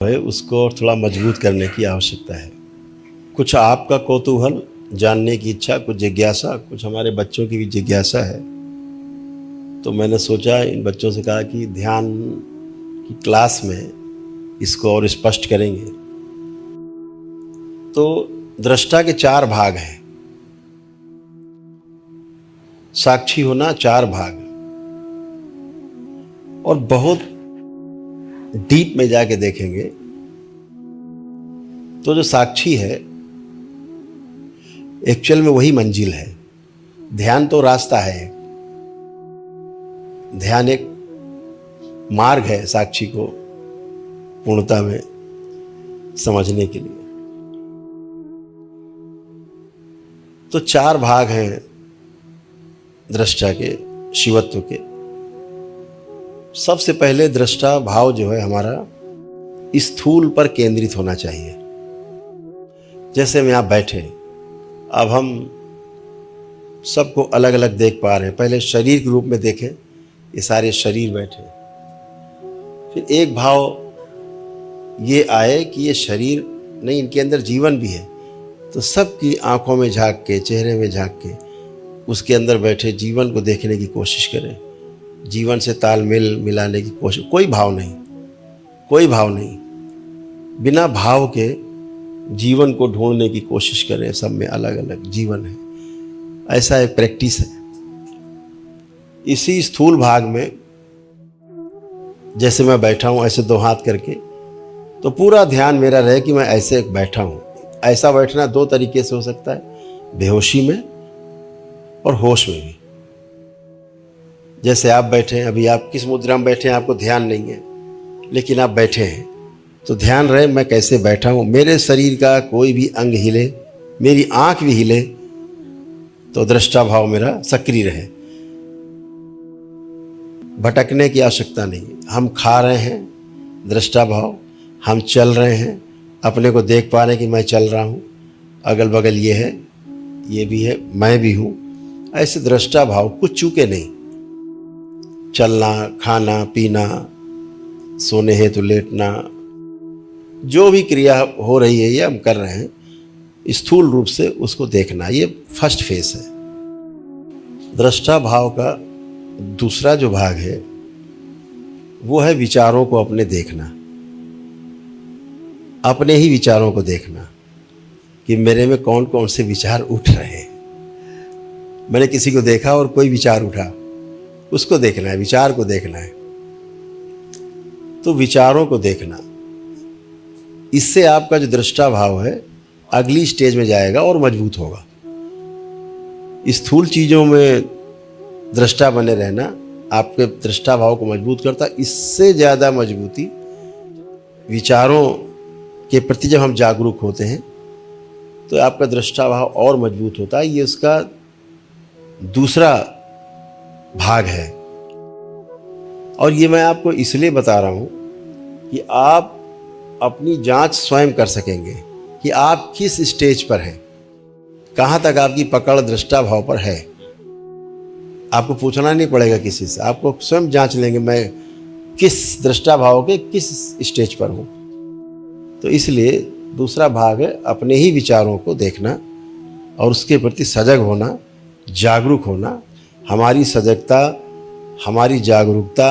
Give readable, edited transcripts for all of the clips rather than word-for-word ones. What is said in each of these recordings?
है उसको थोड़ा मजबूत करने की आवश्यकता है। कुछ आपका कौतूहल, जानने की इच्छा, कुछ जिज्ञासा, कुछ हमारे बच्चों की भी जिज्ञासा है। तो मैंने सोचा, इन बच्चों से कहा कि ध्यान की क्लास में इसको और स्पष्ट करेंगे। तो दृष्टा के 4 भाग हैं। साक्षी होना 4 भाग, और बहुत डीप में जाके देखेंगे तो जो साक्षी है एक्चुअल में वही मंजिल है। ध्यान तो रास्ता है, ध्यान एक मार्ग है साक्षी को पूर्णता में समझने के लिए। तो 4 भाग हैं दृष्टा के, शिवत्व के। सबसे पहले दृष्टा भाव जो है हमारा स्थूल पर केंद्रित होना चाहिए। जैसे हम यहाँ बैठे, अब हम सबको अलग अलग देख पा रहे हैं। पहले शरीर के रूप में देखें, ये सारे शरीर बैठे। फिर एक भाव ये आए कि ये शरीर नहीं, इनके अंदर जीवन भी है। तो सबकी आंखों में झांक के, चेहरे में झांक के उसके अंदर बैठे जीवन को देखने की कोशिश करें, जीवन से तालमेल मिलाने की कोशिश। कोई भाव नहीं, कोई भाव नहीं, बिना भाव के जीवन को ढूंढने की कोशिश करें। सब में अलग अलग जीवन है, ऐसा एक प्रैक्टिस है। इसी स्थूल भाग में जैसे मैं बैठा हूँ ऐसे 2 हाथ करके, तो पूरा ध्यान मेरा रहे कि मैं ऐसे बैठा हूँ। ऐसा बैठना 2 तरीके से हो सकता है, बेहोशी में और होश में भी। जैसे आप बैठे हैं, अभी आप किस मुद्रा में बैठे हैं आपको ध्यान नहीं है, लेकिन आप बैठे हैं तो ध्यान रहे मैं कैसे बैठा हूँ। मेरे शरीर का कोई भी अंग हिले, मेरी आंख भी हिले, तो दृष्टा भाव मेरा सक्रिय रहे। भटकने की आवश्यकता नहीं। हम खा रहे हैं, दृष्टा भाव। हम चल रहे हैं, अपने को देख पा रहे हैं कि मैं चल रहा हूँ, अगल बगल ये है, ये भी है, मैं भी हूँ। ऐसे दृष्टा भाव कुछ चूके नहीं। चलना, खाना, पीना, सोने हेतु लेटना, जो भी क्रिया हो रही है ये हम कर रहे हैं, स्थूल रूप से उसको देखना, ये फर्स्ट फेस है। दृष्टा भाव का दूसरा जो भाग है वो है विचारों को अपने देखना, अपने ही विचारों को देखना कि मेरे में कौन कौन से विचार उठ रहे हैं। मैंने किसी को देखा और कोई विचार उठा, उसको देखना है, विचार को देखना है। तो विचारों को देखना, इससे आपका जो दृष्टा भाव है अगली स्टेज में जाएगा और मजबूत होगा। स्थूल चीज़ों में दृष्टा बने रहना आपके दृष्टा भाव को मजबूत करता। इससे ज़्यादा मजबूती विचारों के प्रति जब हम जागरूक होते हैं तो आपका दृष्टा भाव और मजबूत होता है। ये उसका दूसरा भाग है। और ये मैं आपको इसलिए बता रहा हूँ कि आप अपनी जांच स्वयं कर सकेंगे कि आप किस स्टेज पर हैं, कहाँ तक आपकी पकड़ दृष्टा भाव पर है। आपको पूछना नहीं पड़ेगा किसी से, आपको स्वयं जांच लेंगे मैं किस दृष्टा भाव के किस स्टेज पर हूँ। तो इसलिए दूसरा भाग है अपने ही विचारों को देखना और उसके प्रति सजग होना, जागरूक होना। हमारी सजगता, हमारी जागरूकता,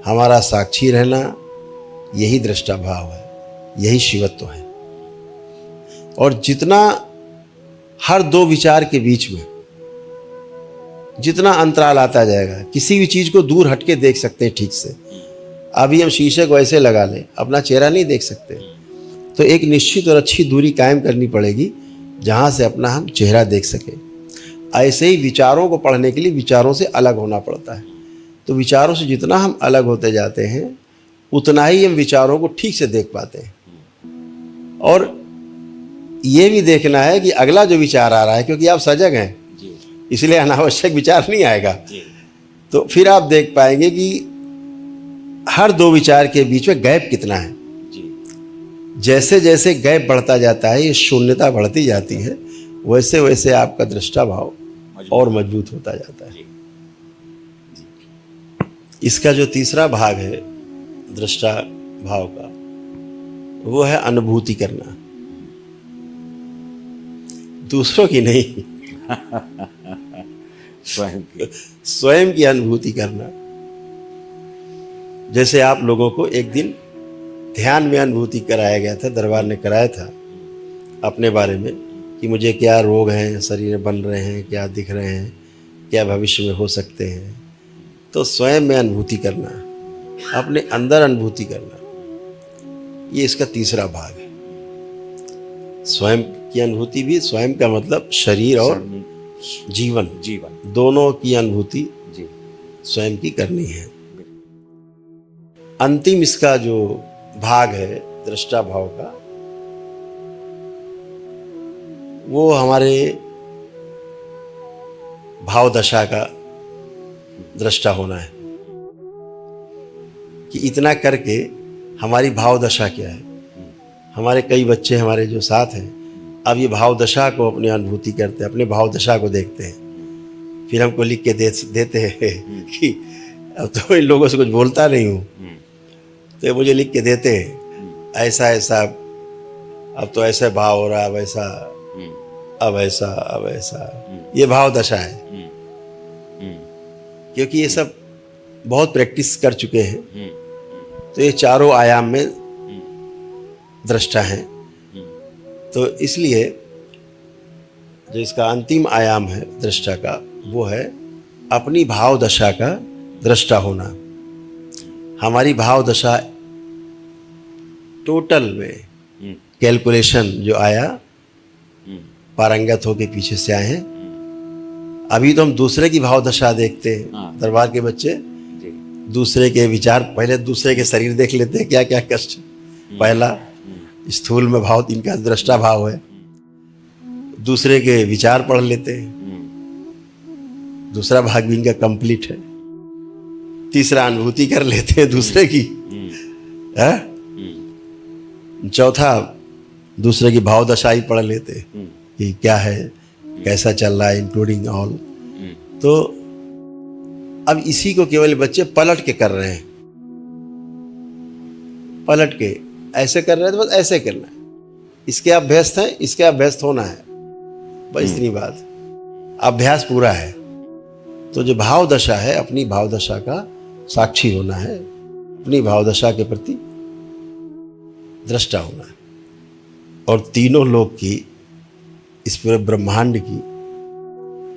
हमारा साक्षी रहना, यही दृष्टा भाव है, यही शिवत्व है। और जितना हर 2 विचार के बीच में जितना अंतराल आता जाएगा, किसी भी चीज़ को दूर हटके देख सकते हैं ठीक से। अभी हम शीशे को ऐसे लगा लें, अपना चेहरा नहीं देख सकते, तो एक निश्चित और अच्छी दूरी कायम करनी पड़ेगी जहाँ से अपना हम चेहरा देख सकें। ऐसे ही विचारों को पढ़ने के लिए विचारों से अलग होना पड़ता है। तो विचारों से जितना हम अलग होते जाते हैं उतना ही हम विचारों को ठीक से देख पाते हैं। और ये भी देखना है कि अगला जो विचार आ रहा है, क्योंकि आप सजग हैं इसलिए अनावश्यक विचार नहीं आएगा, तो फिर आप देख पाएंगे कि हर 2 विचार के बीच में गैप कितना है। जैसे जैसे गैप बढ़ता जाता है, ये शून्यता बढ़ती जाती है, वैसे वैसे आपका दृष्टा भाव और मजबूत होता जाता है। इसका जो तीसरा भाग है दृष्टा भाव का, वो है अनुभूति करना, दूसरों की नहीं, स्वयं की अनुभूति करना। जैसे आप लोगों को एक दिन ध्यान में अनुभूति कराया गया था, दरबार ने कराया था अपने बारे में कि मुझे क्या रोग हैं, शरीर में बन रहे हैं, क्या दिख रहे हैं, क्या भविष्य में हो सकते हैं। तो स्वयं में अनुभूति करना, अपने अंदर अनुभूति करना, ये इसका तीसरा भाग है। स्वयं की अनुभूति भी, स्वयं का मतलब शरीर और जीवन दोनों की अनुभूति स्वयं की करनी है। अंतिम इसका जो भाग है दृष्टा भाव का, वो हमारे भाव दशा का दृष्टा होना है कि इतना करके हमारी भाव दशा क्या है। हमारे कई बच्चे हमारे जो साथ हैं, अब ये भाव दशा को अपनी अनुभूति करते हैं, अपने भाव दशा को देखते हैं, फिर हमको लिख के देते हैं कि अब तो इन लोगों से कुछ बोलता नहीं हूँ, तो ये मुझे लिख के देते हैं ऐसा ऐसा, अब तो ऐसा भाव हो रहा, अब ऐसा, अब ऐसा, अब ऐसा। ये भाव दशा है, क्योंकि ये सब बहुत प्रैक्टिस कर चुके हैं, तो ये चारों आयाम में दृष्टा हैं। तो इसलिए जो इसका अंतिम आयाम है दृष्टा का, वो है अपनी भाव दशा का दृष्टा होना। हमारी भाव दशा टोटल में कैलकुलेशन जो आया, पारंगत होके पीछे से आए हैं। अभी तो हम दूसरे की भाव दशा देखते हैं, दरबार के बच्चे दूसरे के विचार, पहले दूसरे के शरीर देख लेते हैं, क्या क्या कष्ट। पहला स्थूल में भाव, इनका दृष्टा भाव है, दूसरे के विचार पढ़ लेते हैं, दूसरा भाग भी इनका कंप्लीट है, तीसरा अनुभूति कर लेते हैं दूसरे की, चौथा दूसरे की भाव दशा ही पढ़ लेते हैं कि क्या है, कैसा चल रहा है, इंक्लूडिंग ऑल। तो अब इसी को केवल बच्चे पलट के कर रहे हैं, पलट के ऐसे कर रहे हैं, तो बस ऐसे करना है, इसके अभ्यस्त हैं, इसके अभ्यस्त होना है, बस इतनी बात। अभ्यास पूरा है। तो जो भाव दशा है, अपनी भाव दशा का साक्षी होना है, अपनी भाव दशा के प्रति दृष्टा होना है। और तीनों लोक की, इस पूरे ब्रह्मांड की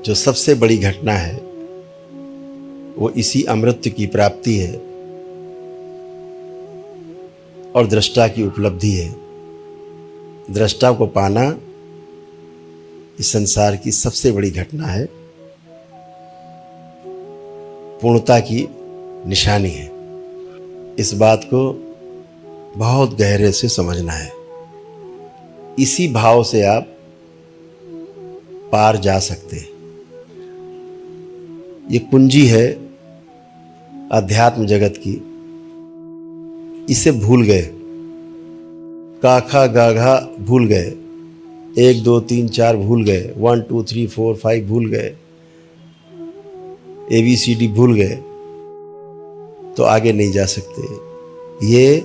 जो सबसे बड़ी घटना है, वो इसी अमृत की प्राप्ति है और दृष्टा की उपलब्धि है। दृष्टा को पाना इस संसार की सबसे बड़ी घटना है, पूर्णता की निशानी है। इस बात को बहुत गहरे से समझना है। इसी भाव से आप पार जा सकते हैं। ये कुंजी है अध्यात्म जगत की, इसे भूल गए, काखा गाघा भूल गए, 1 2 3 4 भूल गए, 1 2 3 4 5 भूल गए, ABCD भूल गए, तो आगे नहीं जा सकते। ये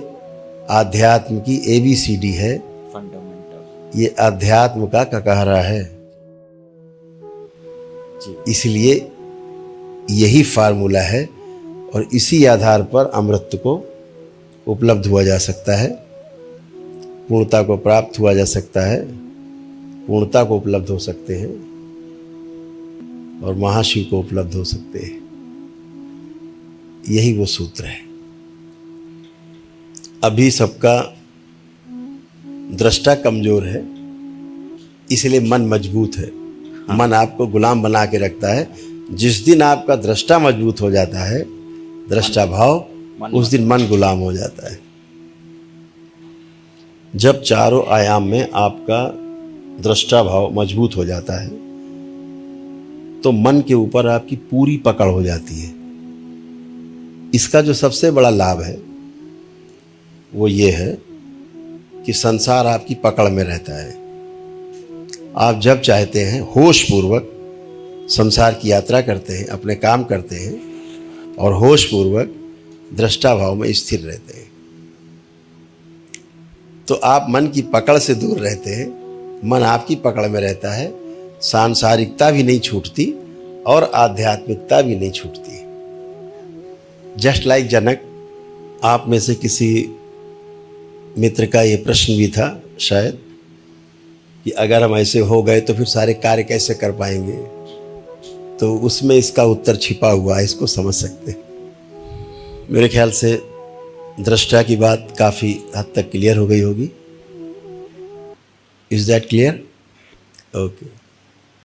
आध्यात्म की ABCD है, फंडामेंटल। ये अध्यात्म का ककहरा है। इसलिए यही फार्मूला है और इसी आधार पर अमृत को उपलब्ध हुआ जा सकता है, पूर्णता को प्राप्त हुआ जा सकता है, पूर्णता को उपलब्ध हो सकते हैं और महाशिव को उपलब्ध हो सकते हैं। यही वो सूत्र है। अभी सबका दृष्टा कमजोर है, इसलिए मन मजबूत है। मन आपको गुलाम बना के रखता है। जिस दिन आपका दृष्टा मजबूत हो जाता है, दृष्टा भाव, उस दिन मन गुलाम हो जाता है। जब चारों आयाम में आपका दृष्टा भाव मजबूत हो जाता है, तो मन के ऊपर आपकी पूरी पकड़ हो जाती है। इसका जो सबसे बड़ा लाभ है वो ये है कि संसार आपकी पकड़ में रहता है। आप जब चाहते हैं होश पूर्वक संसार की यात्रा करते हैं, अपने काम करते हैं और होश पूर्वक दृष्टा भाव में स्थिर रहते हैं। तो आप मन की पकड़ से दूर रहते हैं, मन आपकी पकड़ में रहता है, सांसारिकता भी नहीं छूटती और आध्यात्मिकता भी नहीं छूटती। जस्ट लाइक जनक, आप में से किसी मित्र का ये प्रश्न भी था शायद कि अगर हम ऐसे हो गए तो फिर सारे कार्य कैसे कर पाएंगे, तो उसमें इसका उत्तर छिपा हुआ है, इसको समझ सकते हैं। मेरे ख्याल से दृष्टा की बात काफ़ी हद तक क्लियर हो गई होगी। Is that clear? ओके।